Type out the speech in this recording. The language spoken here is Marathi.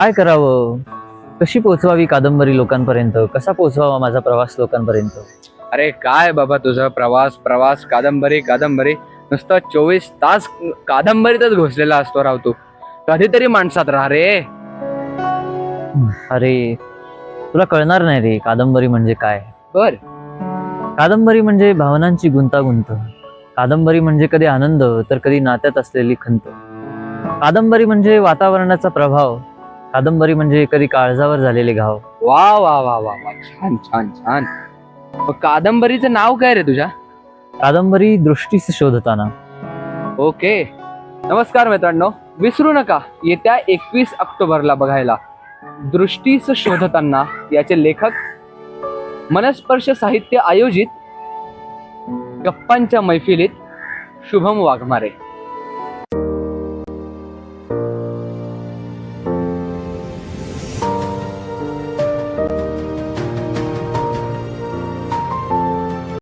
काय करावं? कशी पोहोचवावी कादंबरी लोकांपर्यंत? कसा पोहोचवावा माझा प्रवास लोकांपर्यंत? अरे काय बाबा तुझं प्रवास प्रवास कादंबरी कादंबरी नुसतं 24 तास कादंबरीतच घुसलेला असतो राव तू. कधीतरी माणसात राहा रे. अरे, तुला कळणार नाही रे कादंबरी म्हणजे काय. बर. कादंबरी म्हणजे भावनांची गुंतागुंत. कादंबरी म्हणजे कधी आनंद तर कधी नात्यात असलेली खंत. कादंबरी म्हणजे वातावरणाचा प्रभाव. कादंबरी म्हणजे कधी काळजावर झालेले घाव. वा वा वा वा वा, छान छान छान. मग कादंबरीचं नाव काय रे तुझ्या? कादंबरी दृष्टीस शोधताना. ओके. नमस्कार मित्रांनो, विसरू नका येत्या 21 ऑक्टोबरला बघायला दृष्टीस शोधताना याचे लेखक मनस्पर्श साहित्य आयोजित गप्पांच्या मैफिलीत शुभम वाघमारे.